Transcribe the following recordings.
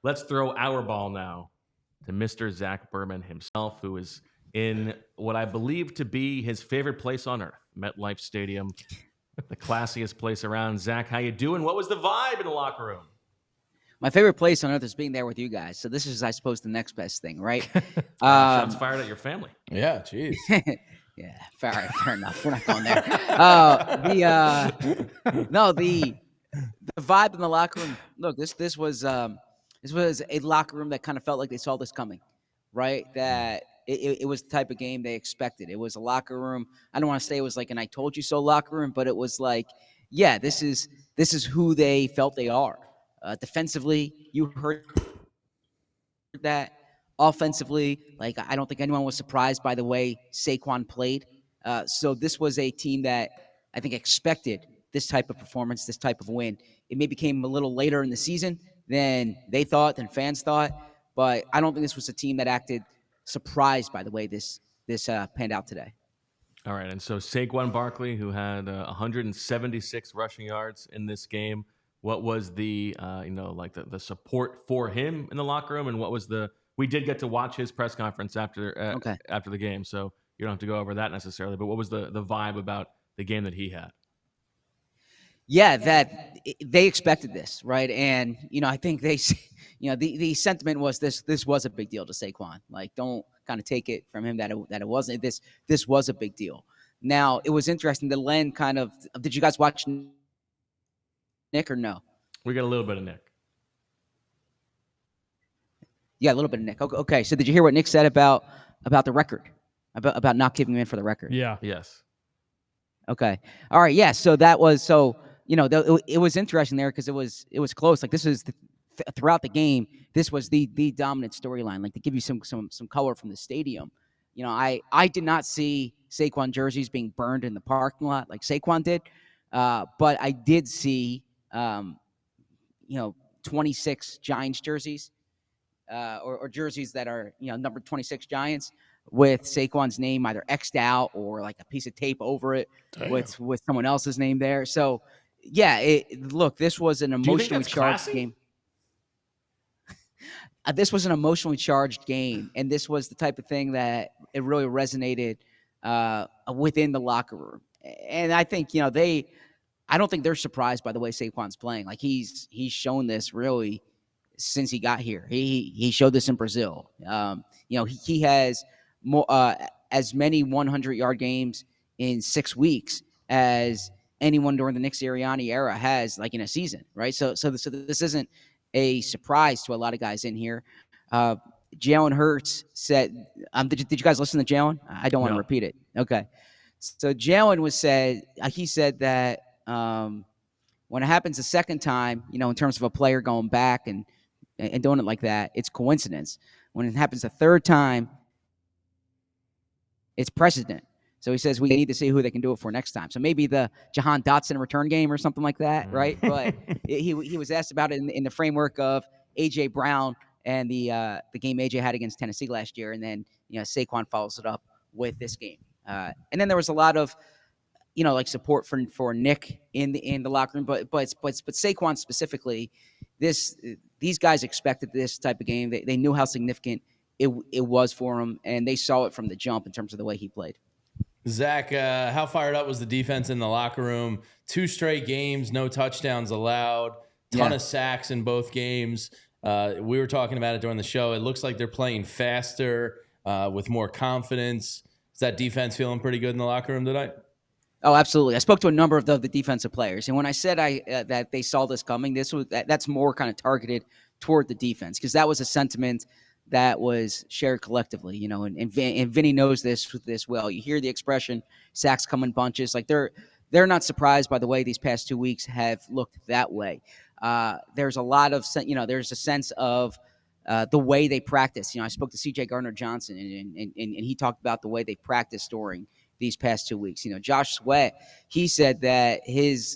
Let's throw our ball now to Mr. Zach Berman himself, who is in what I believe to be his favorite place on earth, MetLife Stadium, the classiest place around. Zach, how you doing? What was the vibe in the locker room? My favorite place on earth is being there with you guys. So this is, I suppose, the next best thing, right? Shots fired at your family. Yeah, jeez. Yeah, fair enough. We're not going there. The vibe in the locker room. Look, this was a locker room that kind of felt like they saw this coming, right? That it was the type of game they expected. It was a locker room. I don't want to say it was like an "I told you so" locker room, but it was like, yeah, this is who they felt they are. Defensively, you heard that. Offensively, like I don't think anyone was surprised by the way Saquon played. So this was a team that I think expected this type of performance, this type of win. It maybe came a little later in the season than they thought, than fans thought, but I don't think this was a team that acted surprised by the way this panned out today. All right, and so Saquon Barkley, who had 176 rushing yards in this game, what was the the support for him in the locker room, and what was we did get to watch his press conference after the game, so you don't have to go over that necessarily, but what was the vibe about the game that he had? Yeah, that they expected this, right? And I think they, the sentiment was this was a big deal to Saquon. Like, don't kind of take it from him that it wasn't. This was a big deal. Now, it was interesting. The Len kind of, did you guys watch Nick or no? We got a little bit of Nick. Yeah, a little bit of Nick. Okay. So did you hear what Nick said about the record, about not giving him in for the record? Yeah. Yes. Okay. All right. Yeah. So that was it was interesting there because it was close. Like, this is throughout the game, this was the dominant storyline. Like, to give you some color from the stadium, I did not see Saquon jerseys being burned in the parking lot like Saquon did, but I did see 26 Giants jerseys, or jerseys that are numbered 26 Giants with Saquon's name either X'd out or like a piece of tape over it. Damn. with someone else's name there. So yeah, look, this was an emotionally charged game. This was an emotionally charged game, and this was the type of thing that it really resonated within the locker room. And I think I don't think they're surprised by the way Saquon's playing. Like, he's shown this really since he got here. He showed this in Brazil. He has more as many 100-yard games in 6 weeks as anyone during the Nick Sirianni era has, like, in a season, right? So this isn't a surprise to a lot of guys in here. Jalen Hurts said, did you guys listen to Jalen? I don't want to repeat it. Okay. So Jalen said that when it happens the second time, in terms of a player going back and doing it like that, it's coincidence. When it happens the third time, it's precedent. So he says we need to see who they can do it for next time. So maybe the Jahan Dotson return game or something like that, right? But he was asked about it in the framework of A.J. Brown and the game A.J. had against Tennessee last year, and then Saquon follows it up with this game. And then there was a lot of support for Nick in the locker room, but Saquon specifically, these guys expected this type of game. They knew how significant it was for him, and they saw it from the jump in terms of the way he played. Zach, how fired up was the defense in the locker room? 2 straight games, no touchdowns allowed, ton of sacks in both games. We were talking about it during the show. It looks like they're playing faster, with more confidence. Is that defense feeling pretty good in the locker room tonight? Oh, absolutely. I spoke to a number of the defensive players, and when I said that they saw this coming, that's more kind of targeted toward the defense, because that was a sentiment that was shared collectively, and Vinny knows this well. You hear the expression, sacks come in bunches. Like, they're not surprised by the way these past 2 weeks have looked that way. There's a lot of, there's a sense of the way they practice. I spoke to C.J. Gardner-Johnson, and he talked about the way they practice during these past 2 weeks. Josh Sweat, he said that he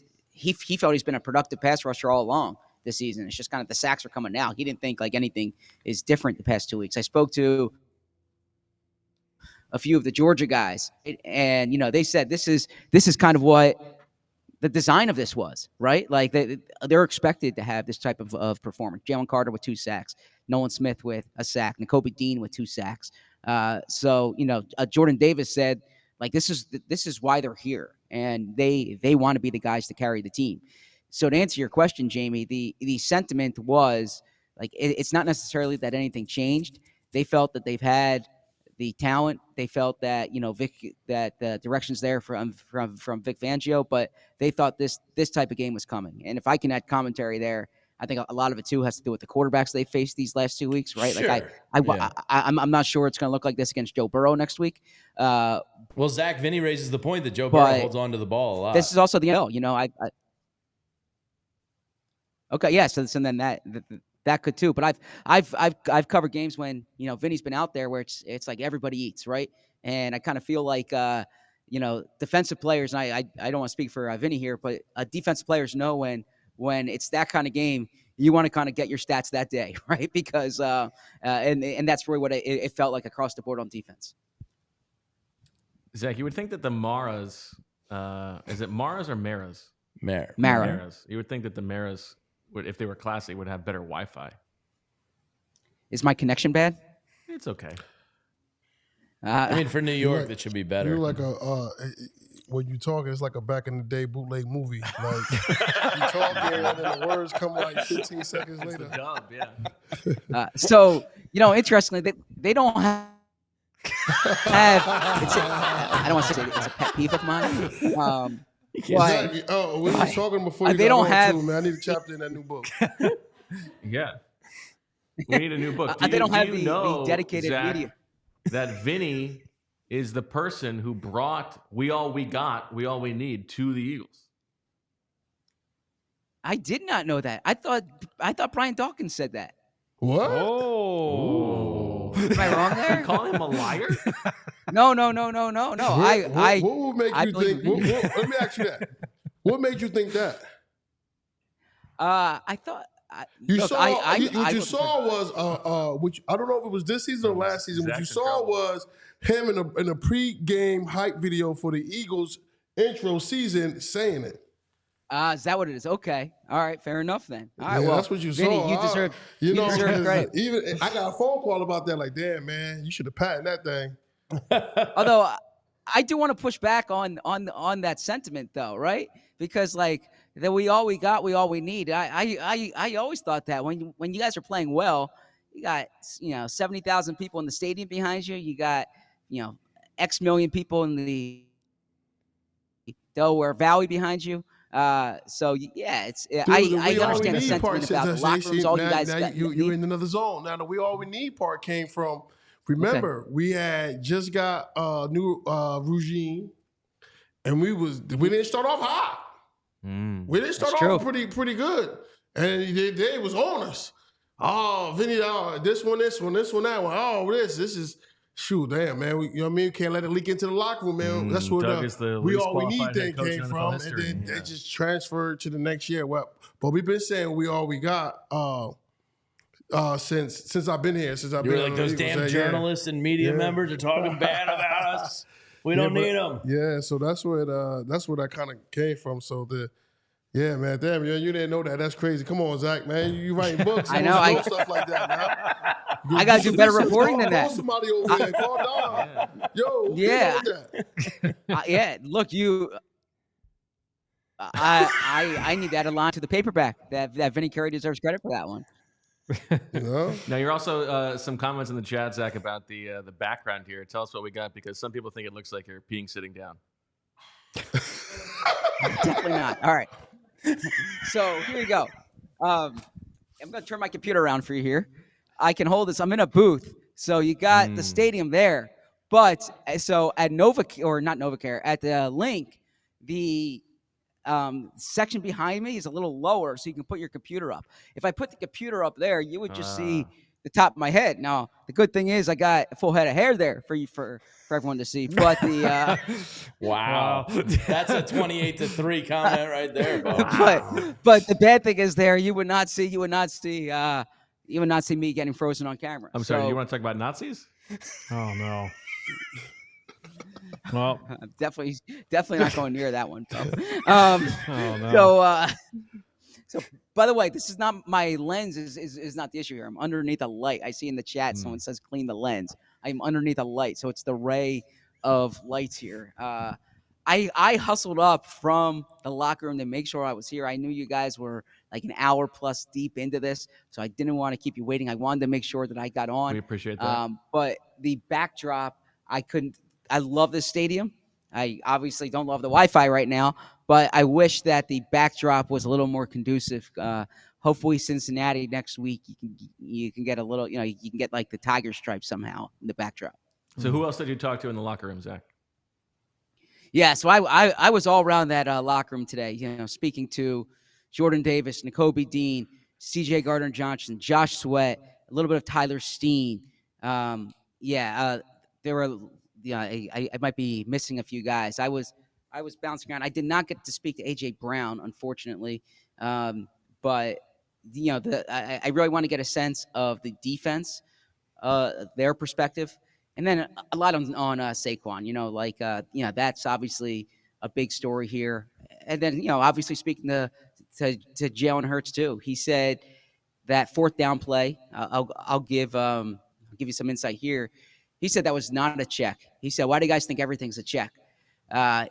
felt he's been a productive pass rusher all along this season. It's just kind of the sacks are coming now. He didn't think like anything is different the past 2 weeks. I spoke to a few of the Georgia guys, and they said this is kind of what the design of this was, right? Like they're expected to have this type of performance. Jalen Carter with 2 sacks, Nolan Smith with a sack, Nakobe Dean with 2 sacks. So Jordan Davis said, like, this is why they're here, and they want to be the guys to carry the team. So to answer your question, Jamie, the sentiment was like it's not necessarily that anything changed. They felt that they've had the talent. They felt that that the direction's there from Vic Fangio, but they thought this type of game was coming. And if I can add commentary there, I think a lot of it too has to do with the quarterbacks they faced these last 2 weeks, right? Sure. Like I'm not sure it's going to look like this against Joe Burrow next week. Well, Zach, Vinny raises the point that Joe Burrow holds on to the ball a lot. This is also the NFL. Okay, yeah. So then that could too. But I've covered games when Vinny's been out there where it's like everybody eats, right? And I kind of feel like defensive players. And I don't want to speak for Vinny here, but defensive players know when it's that kind of game, you want to kind of get your stats that day, right? Because and that's really what it felt like across the board on defense. Zach, you would think that the Maras, is it Maras or Maras? Mara. Maras. You would think that the Maras would, if they were classy, would have better Wi-Fi. Is my connection bad? It's okay. I mean, for New York, that should be better. You're like when you talk, it's like a back in the day bootleg movie. Like you talk here, and then the words come like 15 seconds later. It's the dub, yeah. So interestingly, they don't have. I don't want to say it's a pet peeve of mine. Exactly. Oh, we were talking before you they got don't on have. too, man. I need a chapter in that new book. Yeah. We need a new book. They don't have the dedicated Zach, media. That Vinny is the person who brought We All We Need to the Eagles. I did not know that. I thought Brian Dawkins said that. What? Oh. Am I wrong there? You call him a liar? No. What would make you think? Let me ask you that. What made you think that? I thought. What you saw was which I don't know if it was this season or last season. What you saw was him in a pre-game hype video for the Eagles intro season saying it. Is that what it is? Okay. All right. Fair enough then. All right. Yeah, well, that's what you Vinny, saw. you deserve. You deserve credit. Even I got a phone call about that. Like, damn, man, you should have patented that thing. Although I do want to push back on that sentiment though, right? Because like that we all we need. I always thought that when you guys are playing well, you got 70,000 people in the stadium behind you. You got X million people in the Delaware Valley behind you. So yeah, it's I understand the sentiment about the locker rooms. All you guys got. You're in another zone now. The we all we need part came from. Remember, we had just got a new regime, and we didn't start off hot. We didn't start off pretty good, and they was on us. Oh, Vinny, this one, that one. Oh, this is shoot, damn, man. You know what I mean? Can't let it leak into the locker room, man. That's where the we all we need thing came from, and then they just transferred to the next year. Well, but we've been saying we all we got. Since I've been here, you were like those damn journalists and media members are talking bad about us. We don't need them. Yeah, so that's where that kind of came from. So man, damn, you didn't know that. That's crazy. Come on, Zach, man, you writing books. I know. I stuff like that, man. I gotta do better reporting than that. Somebody over there, calm down. Yo, yeah. Look, I need that line to the paperback. That Vinny Curry deserves credit for that one. Now you're also some comments in the chat, Zach, about the background here. Tell us what we got, because some people think it looks like you're peeing sitting down. Definitely not. All right. So here we go. I'm going to turn my computer around for you here. I can hold this. I'm in a booth. So you got the stadium there. But so at NovaCare, at the link, the section behind me is a little lower, so you can put your computer up. If I put the computer up there, you would just see the top of my head. Now, the good thing is I got a full head of hair there for everyone to see. But the wow, that's a 28-3 comment right there. But the bad thing is there you would not see me getting frozen on camera. I'm sorry. You want to talk about Nazis? Oh no. Well, I'm definitely not going near that one, bro. oh no. So by the way, this is not my lens is not the issue here. I'm underneath a light. I see in the chat someone says clean the lens. I'm underneath a light, so it's the ray of lights here. I hustled up from the locker room to make sure I was here. I knew you guys were like an hour plus deep into this, so I didn't want to keep you waiting. I wanted to make sure that I got on. We appreciate that. But the backdrop, I couldn't. I love this stadium. I obviously don't love the Wi-Fi right now, but I wish that the backdrop was a little more conducive. Hopefully, Cincinnati next week you can get a little, you can get like the tiger stripe somehow in the backdrop. So who else did you talk to in the locker room, Zach? Yeah, so I was all around that locker room today. Speaking to Jordan Davis, Nakobe Dean, C.J. Gardner-Johnson, Josh Sweat, a little bit of Tyler Steen. There were. I might be missing a few guys. I was bouncing around. I did not get to speak to A.J. Brown, unfortunately, but I really want to get a sense of the defense, their perspective, and then a lot on Saquon. That's obviously a big story here. And then obviously speaking to Jalen Hurts too. He said that fourth down play. I'll give you some insight here. He said that was not a check. He said, "Why do you guys think everything's a check?"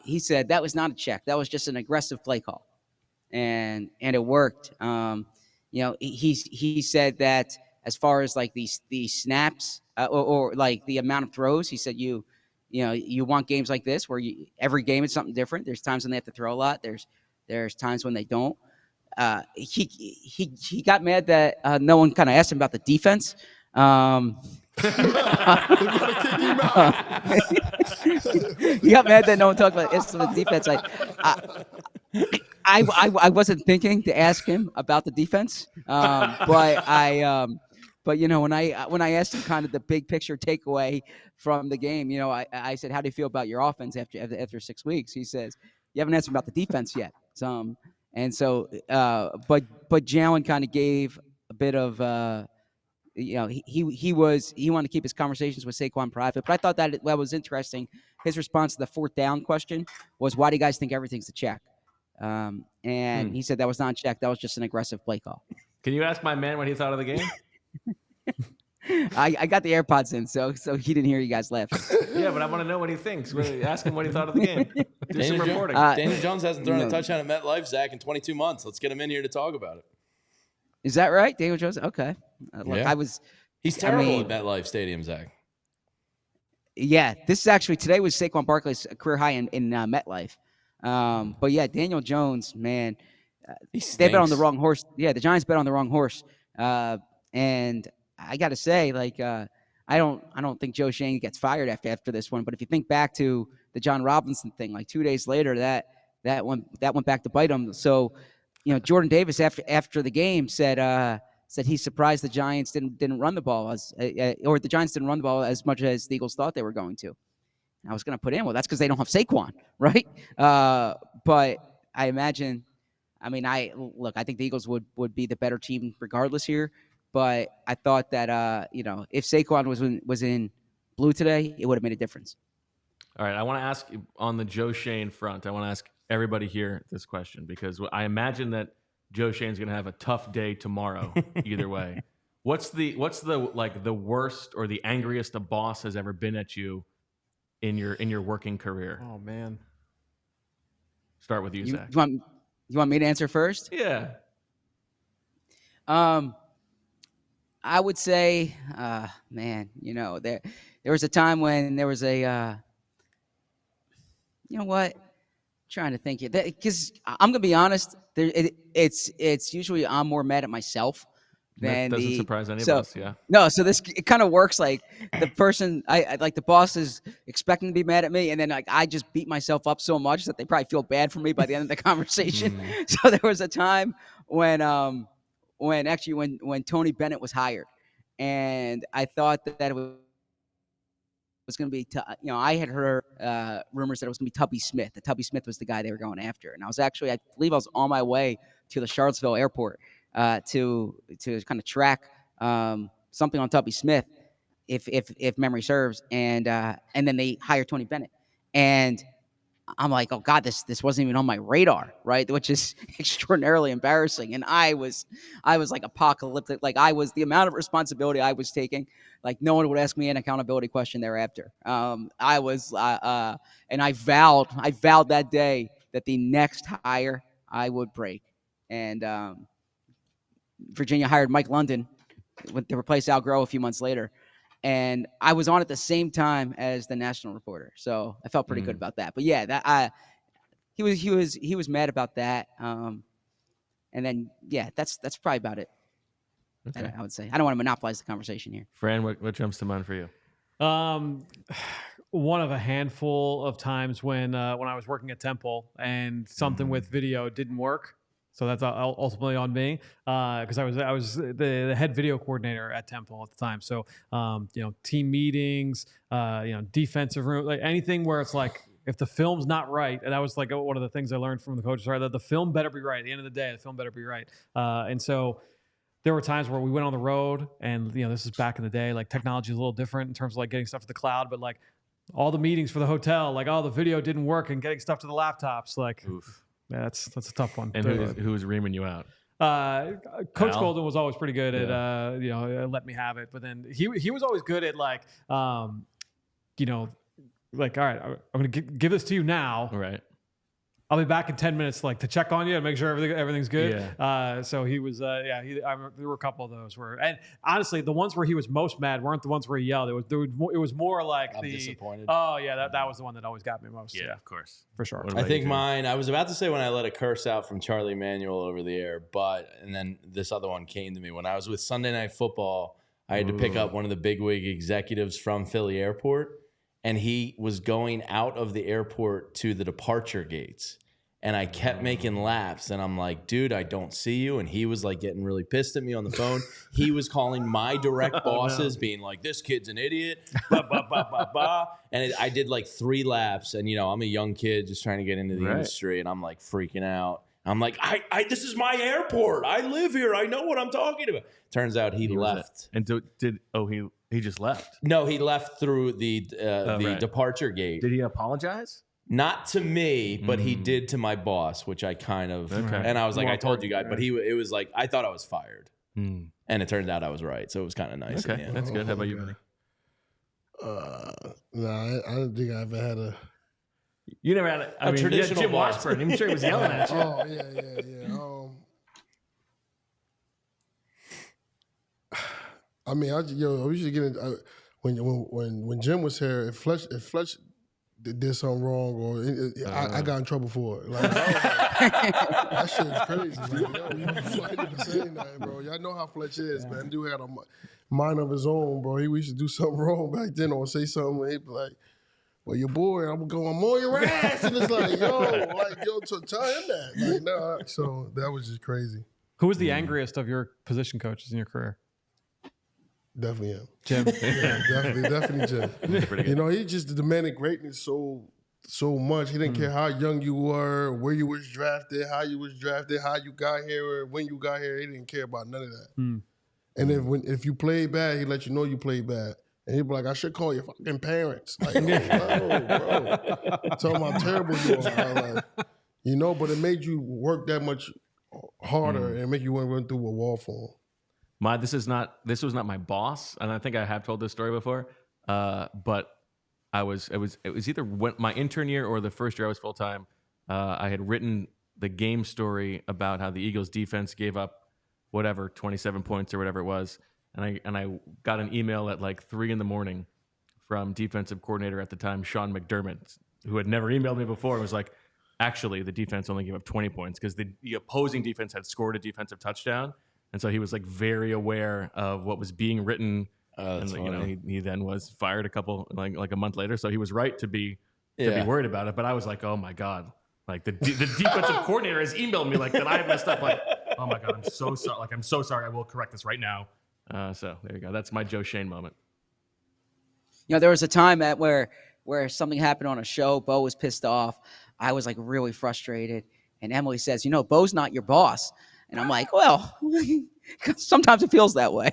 He said that was not a check. That was just an aggressive play call, and it worked. He said that as far as like these snaps or like the amount of throws, he said you want games like this where every game is something different. There's times when they have to throw a lot. There's times when they don't. He got mad that no one kind of asked him about the defense. He got mad that no one talked about the defense. I wasn't thinking to ask him about the defense, but when I asked him kind of the big picture takeaway from the game, I said, "How do you feel about your offense after 6 weeks?" He says, "You haven't asked me about the defense yet." But Jalen kind of gave a bit of. He wanted to keep his conversations with Saquon private, but I thought that was interesting. His response to the fourth down question was, "Why do you guys think everything's a check?" And he said that was not a check. That was just an aggressive play call. Can you ask my man what he thought of the game? I got the AirPods in, so he didn't hear you guys laugh. Yeah, but I want to know what he thinks. Really, ask him what he thought of the game. Do some reporting. Daniel Jones hasn't thrown a touchdown at MetLife, Zach, in 22 months. Let's get him in here to talk about it. Is that right, Daniel Jones? Okay. Yeah. He's terrible at MetLife Stadium, Zach. Yeah, this is actually today was Saquon Barkley's career high in MetLife. But yeah, Daniel Jones, man, they bet on the wrong horse. Yeah, the Giants bet on the wrong horse. And I got to say, I don't think Joe Schoen gets fired after this one. But if you think back to the John Robinson thing, like 2 days later, that went back to bite him. So, Jordan Davis after the game said he's surprised the Giants didn't run the ball or the Giants didn't run the ball as much as the Eagles thought they were going to. And I was going to put in, well, that's because they don't have Saquon, right? But I imagine, I think the Eagles would be the better team regardless here. But I thought that if Saquon was in blue today, it would have made a difference. All right, I want to ask on the Joe Schoen front. I want to ask everybody here this question because I imagine that Joe Schoen's going to have a tough day tomorrow. Either way, what's the the worst or the angriest a boss has ever been at you in your working career? Oh man, start with you, Zach. You want me to answer first? Yeah. I would say, man, there was a time when there was a, what? I'm trying to think here, because I'm gonna be honest. It's usually I'm more mad at myself than that doesn't surprise any of us. Yeah. No, so it kind of works like the person I like the boss is expecting to be mad at me, and then I just beat myself up so much that they probably feel bad for me by the end of the conversation. So there was a time when Tony Bennett was hired, and I thought that it was going to be, I had heard rumors that it was going to be Tubby Smith. That Tubby Smith was the guy they were going after, and I believe I was on my way to the Charlottesville airport to kind of track something on Tubby Smith. if memory serves, and then they hire Tony Bennett, and I'm like, oh God, this wasn't even on my radar, right? Which is extraordinarily embarrassing. And I was like apocalyptic. Like the amount of responsibility I was taking, like no one would ask me an accountability question thereafter. And I vowed that day that the next hire I would break. And Virginia hired Mike London to replace Al Groh a few months later. And I was on at the same time as the national reporter, so I felt pretty good about that. But yeah, he was mad about that. And then that's probably about it. Okay. I would say I don't want to monopolize the conversation here. Fran, what jumps to mind for you? One of a handful of times when I was working at Temple and something with video didn't work. So that's ultimately on me because I was the head video coordinator at Temple at the time. So team meetings, defensive room, like anything where it's like if the film's not right, and that was like one of the things I learned from the coaches, right? That the film better be right. At the end of the day, the film better be right. And so there were times where we went on the road, and this is back in the day. Like technology is a little different in terms of like getting stuff to the cloud, but like all the meetings for the hotel, like the video didn't work, and getting stuff to the laptops, like. Oof. Yeah, that's a tough one. And who was reaming you out? Coach Al? Golden was always pretty good at let me have it, but then he was always good at like all right, I'm gonna give this to you now. Right. I'll be back in 10 minutes, like to check on you and make sure everything's good. Yeah. So he was, there were a couple of those and honestly, the ones where he was most mad weren't the ones where he yelled. It was more like I'm disappointed. Oh yeah, that was the one that always got me most. Yeah, of course, for sure. I think mine. I was about to say when I let a curse out from Charlie Manuel over the air, and then this other one came to me when I was with Sunday Night Football. I had to pick up one of the bigwig executives from Philly Airport, and he was going out of the airport to the departure gates. And I kept making laps, and I'm like, dude, I don't see you. And he was like getting really pissed at me on the phone. He was calling my direct bosses, being like, this kid's an idiot, blah, blah, blah, blah, blah. And I did like 3 laps, and I'm a young kid just trying to get into the industry, and I'm like freaking out. I'm like, this is my airport. I live here. I know what I'm talking about. Turns out he left. And he just left? No, he left through the departure gate. Did he apologize? Not to me, but he did to my boss, which I kind of, and I was like, I told you guys, but it was like, I thought I was fired. And it turned out I was right. So it was kind of nice. Okay, that's good. How about you, Vinny? No, I don't think I ever had a. You never had a traditional Jim Washburn. I'm sure he was yelling at you. Oh, yeah. I mean, we should get in, when Jim was here, if Fletch did something wrong, or I got in trouble for it. Like, that shit is crazy. Like, Fletch didn't say nothing, bro. Y'all know how Fletch is, man. Dude had a mind of his own, bro. He used to do something wrong back then, or say something, and he'd be like, well, your boy, I'm on your ass. And it's like, tell him that. Like, no, so that was just crazy. Who was the angriest of your position coaches in your career? Definitely him. Jim. Yeah, definitely Jim. He just demanded greatness so much. He didn't care how young you were, where you was drafted, how you was drafted, how you got here, or when you got here. He didn't care about none of that. And if you played bad, he'd let you know you played bad. And he'd be like, I should call your fucking parents. Like, bro. Tell them how terrible you are. Like, but it made you work that much harder and make you want to run through a wall for him. This was not my boss, and I think I have told this story before. But it was either my intern year or the first year I was full time. I had written the game story about how the Eagles defense gave up 27 points or whatever it was, and I got an email at like 3 a.m. from defensive coordinator at the time, Sean McDermott, who had never emailed me before. It was like, actually, the defense only gave up 20 points because the opposing defense had scored a defensive touchdown. And so he was like very aware of what was being written. And he then was fired a month later. So he was right to be worried about it. But I was like, oh my God. Like the defensive coordinator has emailed me like that I messed up. Like, oh my God, I'm so sorry. Like, I'm so sorry. I will correct this right now. So there you go. That's my Joe Shane moment. There was a time where something happened on a show. Bo was pissed off. I was like really frustrated. And Emily says, Bo's not your boss. And I'm like, well, sometimes it feels that way.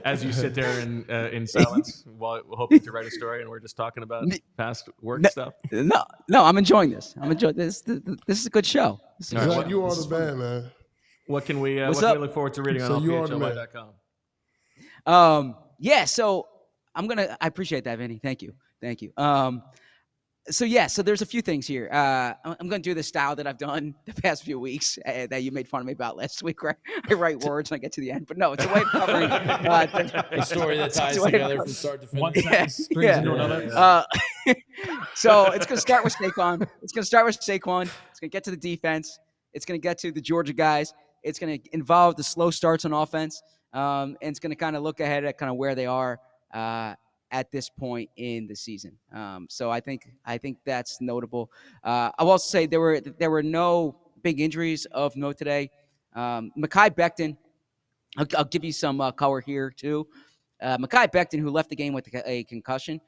As you sit there in silence while hoping to write a story, and we're just talking about past work stuff. No, I'm enjoying this. I'm enjoying this. This is a good show. Zach, you are the man, man. What can we What's what can up? we look forward to reading So on you are the man. PHLY.com? Yeah, so I appreciate that, Vinny. Thank you. So there's a few things here. I'm going to do the style that I've done the past few weeks that you made fun of me about last week, where I write words and I get to the end. But no, it's a way of covering A story that ties together from start to One finish. sentence strings into another. So it's going to start with Saquon. It's going to get to the defense. It's going to get to the Georgia guys. It's going to involve the slow starts on offense. And it's going to kind of look ahead at kind of where they are at this point in the season. So I think that's notable. I will also say there were no big injuries of note today. Mekhi Becton, I'll give you some color here too. Mekhi Becton, who left the game with a concussion,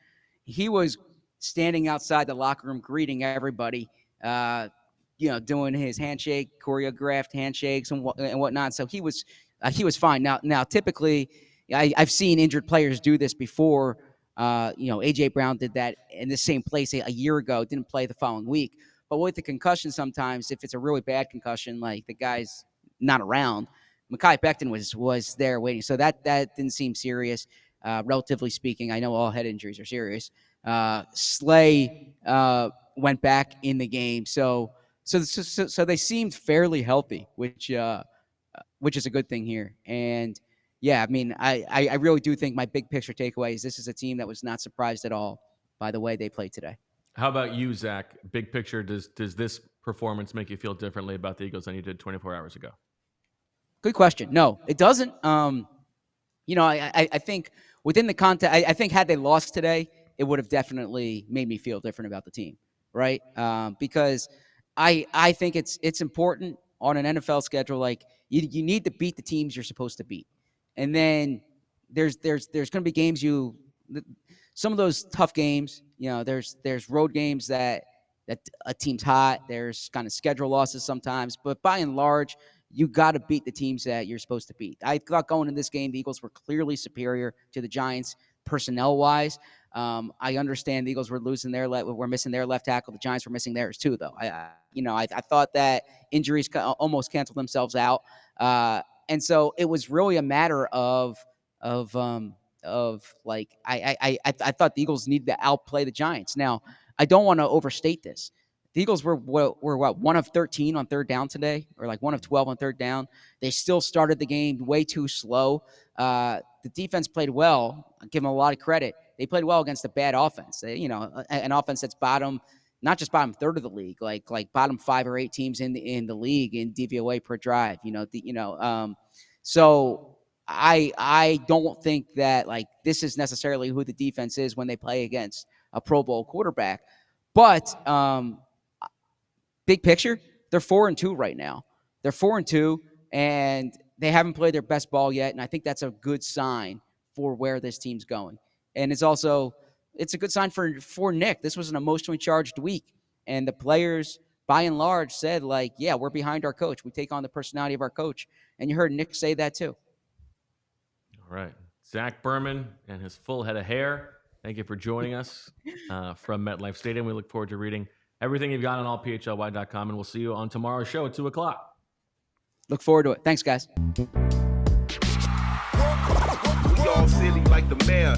he was standing outside the locker room greeting everybody, doing his handshake, choreographed handshakes and whatnot. So he was fine. Now typically, I've seen injured players do this before. A.J. Brown did that in the same place a year ago, didn't play the following week. But with the concussion, sometimes if it's a really bad concussion, like the guy's not around, Mekhi Becton was there waiting. So that didn't seem serious, relatively speaking. I know all head injuries are serious. Slay went back in the game. So they seemed fairly healthy, which is a good thing here. And yeah, I mean, I really do think my big picture takeaway is this is a team that was not surprised at all by the way they played today. How about you, Zach? Big picture, does this performance make you feel differently about the Eagles than you did 24 hours ago? Good question. No, it doesn't. I think within the context, I think had they lost today, it would have definitely made me feel different about the team, right? Because I think it's important on an NFL schedule. Like you need to beat the teams you're supposed to beat. And then there's going to be games some of those tough games, there's road games that a team's hot. There's kind of schedule losses sometimes, but by and large, you got to beat the teams that you're supposed to beat. I thought going in this game, the Eagles were clearly superior to the Giants personnel wise. I understand the Eagles were missing their left tackle. The Giants were missing theirs too, though. I thought that injuries almost canceled themselves out. And so it was really a matter of like I thought the Eagles needed to outplay the Giants. Now, I don't want to overstate this. The Eagles were what 1 of 13 on third down today, or like 1 of 12 on third down. They still started the game way too slow. The defense played well. I give them a lot of credit. They played well against a bad offense. An offense that's not just bottom third of the league, like bottom 5 or 8 teams in the league in DVOA per drive. So I don't think that like this is necessarily who the defense is when they play against a Pro Bowl quarterback. But big picture, they're 4-2 right now. They're 4-2, and they haven't played their best ball yet. And I think that's a good sign for where this team's going. And it's a good sign for Nick. This was an emotionally charged week, and the players, by and large, said like, "Yeah, we're behind our coach. We take on the personality of our coach." And you heard Nick say that too. All right, Zach Berman and his full head of hair. Thank you for joining us from MetLife Stadium. We look forward to reading everything you've got on allphly.com, and we'll see you on tomorrow's show at 2:00. Look forward to it. Thanks, guys. We all silly like the mayor.